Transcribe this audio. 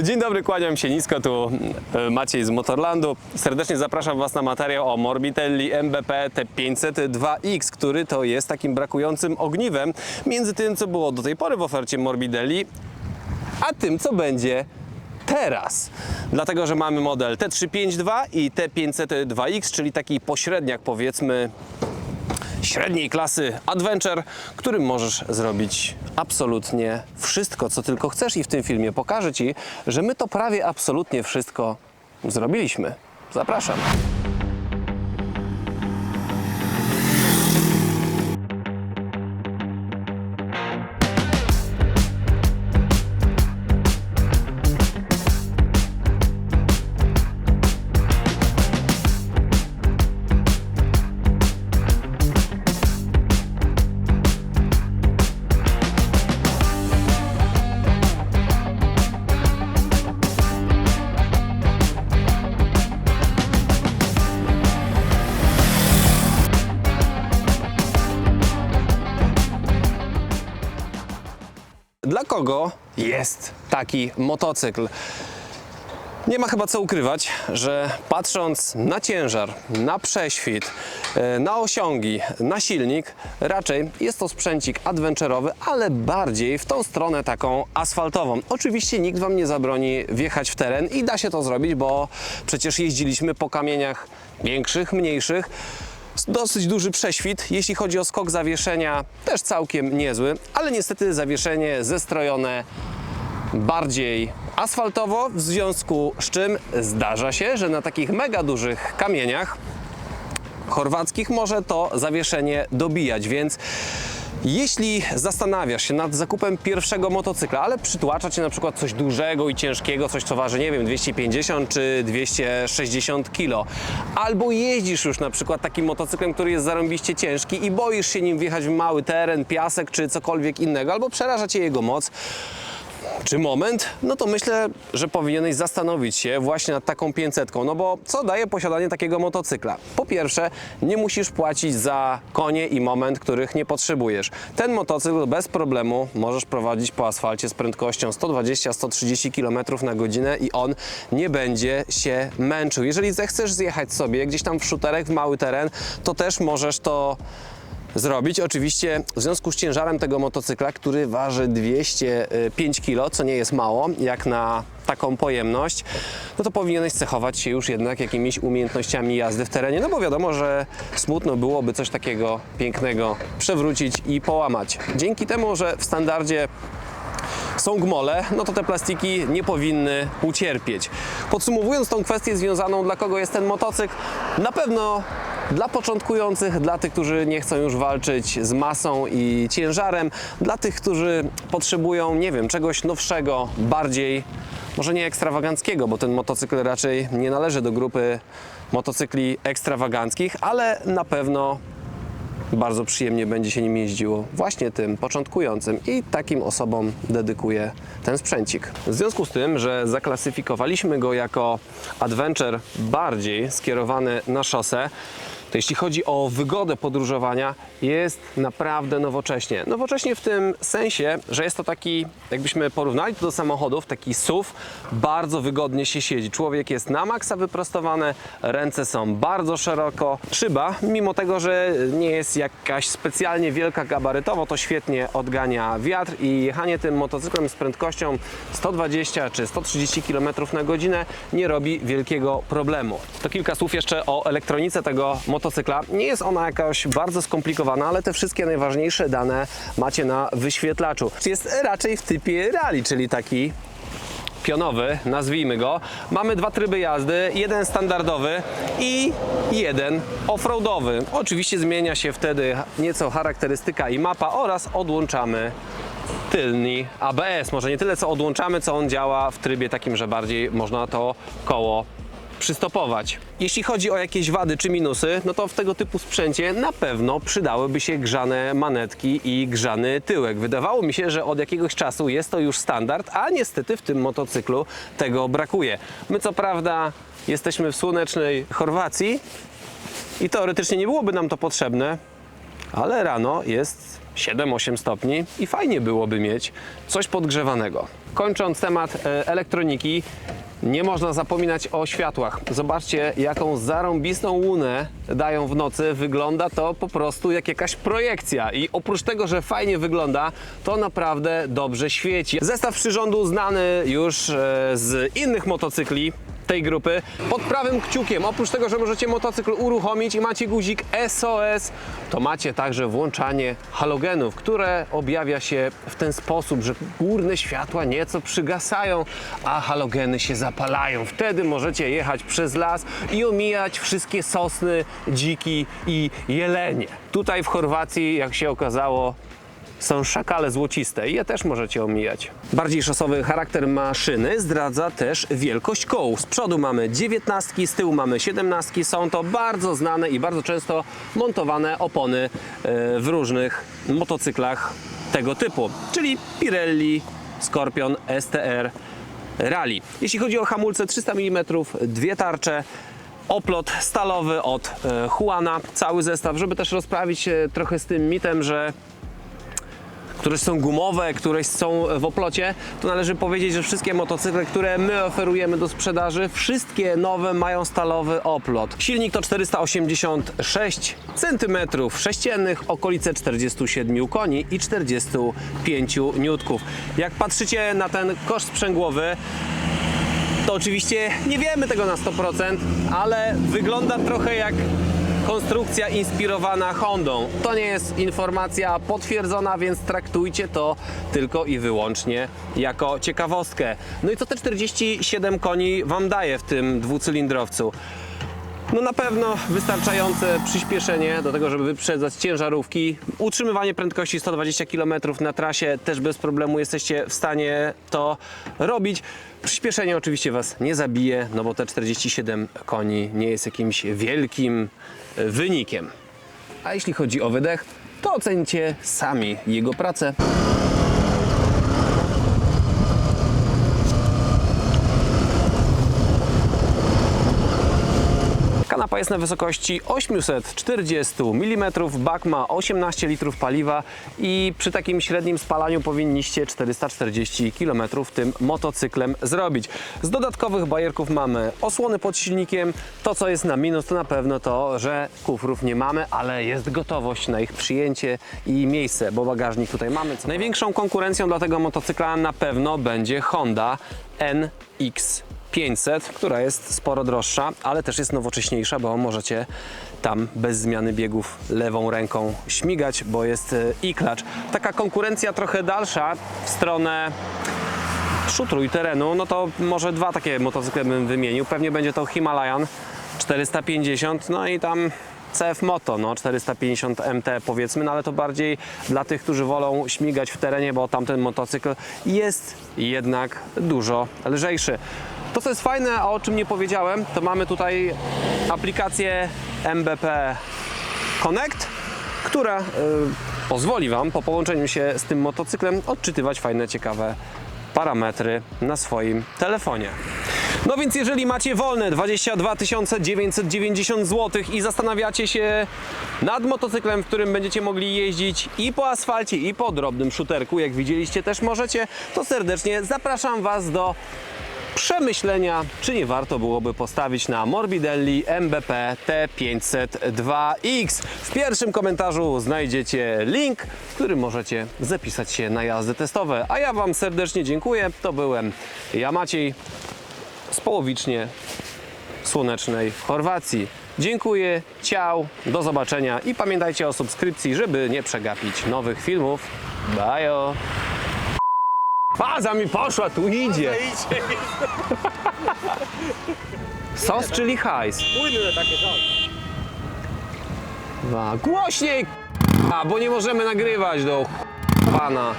Dzień dobry, kłaniam się nisko, tu Maciej z Motorlandu. Serdecznie zapraszam Was na materiał o Morbidelli MBP T502X, który to jest takim brakującym ogniwem między tym, co było do tej pory w ofercie Morbidelli, a tym, co będzie teraz. Dlatego, że mamy model T352 i T502X, czyli taki pośredniak, powiedzmy, średniej klasy adventure, którym możesz zrobić absolutnie wszystko, co tylko chcesz, i w tym filmie pokażę Ci, że my to prawie absolutnie wszystko zrobiliśmy. Zapraszam. Dla kogo jest taki motocykl? Nie ma chyba co ukrywać, że patrząc na ciężar, na prześwit, na osiągi, na silnik, raczej jest to sprzęcik adventurowy, ale bardziej w tą stronę taką asfaltową. Oczywiście nikt Wam nie zabroni wjechać w teren i da się to zrobić, bo przecież jeździliśmy po kamieniach większych, mniejszych. Dosyć duży prześwit, jeśli chodzi o skok zawieszenia, też całkiem niezły, ale niestety zawieszenie zestrojone bardziej asfaltowo, w związku z czym zdarza się, że na takich mega dużych kamieniach chorwackich może to zawieszenie dobijać, więc jeśli zastanawiasz się nad zakupem pierwszego motocykla, ale przytłacza Cię na przykład coś dużego i ciężkiego, coś co waży, nie wiem, 250 czy 260 kg, albo jeździsz już na przykład takim motocyklem, który jest zarąbiście ciężki i boisz się nim wjechać w mały teren, piasek czy cokolwiek innego, albo przeraża Cię jego moc czy moment, no to myślę, że powinieneś zastanowić się właśnie nad taką 500, no bo co daje posiadanie takiego motocykla? Po pierwsze, nie musisz płacić za konie i moment, których nie potrzebujesz. Ten motocykl bez problemu możesz prowadzić po asfalcie z prędkością 120-130 km na godzinę i on nie będzie się męczył. Jeżeli zechcesz zjechać sobie gdzieś tam w szuterek, w mały teren, to też możesz to zrobić. Oczywiście w związku z ciężarem tego motocykla, który waży 205 kg, co nie jest mało, jak na taką pojemność, no to powinieneś cechować się już jednak jakimiś umiejętnościami jazdy w terenie, no bo wiadomo, że smutno byłoby coś takiego pięknego przewrócić i połamać. Dzięki temu, że w standardzie są gmole, no to te plastiki nie powinny ucierpieć. Podsumowując tą kwestię związaną, dla kogo jest ten motocykl, na pewno dla początkujących, dla tych, którzy nie chcą już walczyć z masą i ciężarem, dla tych, którzy potrzebują, nie wiem, czegoś nowszego, bardziej, może nie ekstrawaganckiego, bo ten motocykl raczej nie należy do grupy motocykli ekstrawaganckich, ale na pewno bardzo przyjemnie będzie się nim jeździło właśnie tym początkującym i takim osobom dedykuję ten sprzęcik. W związku z tym, że zaklasyfikowaliśmy go jako adventure bardziej skierowany na szosę, to jeśli chodzi o wygodę podróżowania, jest naprawdę nowocześnie. Nowocześnie w tym sensie, że jest to taki, jakbyśmy porównali to do samochodów, taki SUV, bardzo wygodnie się siedzi. Człowiek jest na maksa wyprostowany, ręce są bardzo szeroko. Szyba, mimo tego, że nie jest jakaś specjalnie wielka gabarytowo, to świetnie odgania wiatr i jechanie tym motocyklem z prędkością 120 czy 130 km na godzinę nie robi wielkiego problemu. To kilka słów jeszcze o elektronice tego motocykla. Nie jest ona jakaś bardzo skomplikowana, ale te wszystkie najważniejsze dane macie na wyświetlaczu. Jest raczej w typie rally, czyli taki pionowy, nazwijmy go. Mamy dwa tryby jazdy, jeden standardowy i jeden offroadowy. Oczywiście zmienia się wtedy nieco charakterystyka i mapa oraz odłączamy tylny ABS. Może nie tyle co odłączamy, co on działa w trybie takim, że bardziej można to koło przystopować. Jeśli chodzi o jakieś wady czy minusy, no to w tego typu sprzęcie na pewno przydałyby się grzane manetki i grzany tyłek. Wydawało mi się, że od jakiegoś czasu jest to już standard, a niestety w tym motocyklu tego brakuje. My co prawda jesteśmy w słonecznej Chorwacji i teoretycznie nie byłoby nam to potrzebne, ale rano jest 7-8 stopni i fajnie byłoby mieć coś podgrzewanego. kończąc temat elektroniki, nie można zapominać o światłach. Zobaczcie, jaką zarąbistą łunę dają w nocy. Wygląda to po prostu jak jakaś projekcja. I oprócz tego, że fajnie wygląda, to naprawdę dobrze świeci. Zestaw przyrządu znany już z innych motocykli tej grupy. Pod prawym kciukiem, oprócz tego, że możecie motocykl uruchomić i macie guzik SOS, to macie także włączanie halogenów, które objawia się w ten sposób, że górne światła nieco przygasają, a halogeny się zapalają. Wtedy możecie jechać przez las i omijać wszystkie sosny, dziki i jelenie. Tutaj w Chorwacji, jak się okazało, są szakale złociste i je też możecie omijać. Bardziej szosowy charakter maszyny zdradza też wielkość koł. Z przodu mamy 19, z tyłu mamy 17. Są to bardzo znane i bardzo często montowane opony w różnych motocyklach tego typu, czyli Pirelli, Scorpion, STR, Rally. Jeśli chodzi o hamulce, 300 mm, dwie tarcze, oplot stalowy od Juana, cały zestaw, żeby też rozprawić się trochę z tym mitem, że któreś są gumowe, któreś są w oplocie, to należy powiedzieć, że wszystkie motocykle, które my oferujemy do sprzedaży, wszystkie nowe mają stalowy oplot. Silnik to 486 cm3, okolice 47 koni i 45 N. Jak patrzycie na ten kosz sprzęgłowy, to oczywiście nie wiemy tego na 100%, ale wygląda trochę jak konstrukcja inspirowana Hondą. To nie jest informacja potwierdzona, więc traktujcie to tylko i wyłącznie jako ciekawostkę. No i co te 47 koni Wam daje w tym dwucylindrowcu? No na pewno wystarczające przyspieszenie do tego, żeby wyprzedzać ciężarówki. Utrzymywanie prędkości 120 km na trasie też bez problemu jesteście w stanie to robić. Przyspieszenie oczywiście Was nie zabije, no bo te 47 koni nie jest jakimś wielkim wynikiem. A jeśli chodzi o wydech, to ocencie sami jego pracę. Kanapa jest na wysokości 840 mm, bak ma 18 litrów paliwa i przy takim średnim spalaniu powinniście 440 km tym motocyklem zrobić. Z dodatkowych bajerków mamy osłony pod silnikiem. To, co jest na minus, to na pewno to, że kufrów nie mamy, ale jest gotowość na ich przyjęcie i miejsce, bo bagażnik tutaj mamy. Największą konkurencją dla tego motocykla na pewno będzie Honda NX500, która jest sporo droższa, ale też jest nowocześniejsza, bo możecie tam bez zmiany biegów lewą ręką śmigać, bo jest e-clutch. Taka konkurencja trochę dalsza w stronę szutru i terenu, no to może dwa takie motocykle bym wymienił. Pewnie będzie to Himalayan 450, no i tam CF Moto, no 450 MT powiedzmy, no ale to bardziej dla tych, którzy wolą śmigać w terenie, bo tamten motocykl jest jednak dużo lżejszy. To, co jest fajne, a o czym nie powiedziałem, to mamy tutaj aplikację MBP Connect, która pozwoli Wam po połączeniu się z tym motocyklem odczytywać fajne, ciekawe parametry na swoim telefonie. No więc jeżeli macie wolne 22 990 zł i zastanawiacie się nad motocyklem, w którym będziecie mogli jeździć i po asfalcie, i po drobnym szuterku, jak widzieliście też możecie, to serdecznie zapraszam Was do przemyślenia, czy nie warto byłoby postawić na Morbidelli MBP T502X. W pierwszym komentarzu znajdziecie link, w którym możecie zapisać się na jazdy testowe. A ja Wam serdecznie dziękuję. To byłem ja, Maciej, z połowicznie słonecznej Chorwacji. Dziękuję, ciao, do zobaczenia i pamiętajcie o subskrypcji, żeby nie przegapić nowych filmów. Bajo! Faza mi poszła, tu idzie! Sos, czyli hajs. Płynne takie, tak. Głośniej, bo nie możemy nagrywać do pana.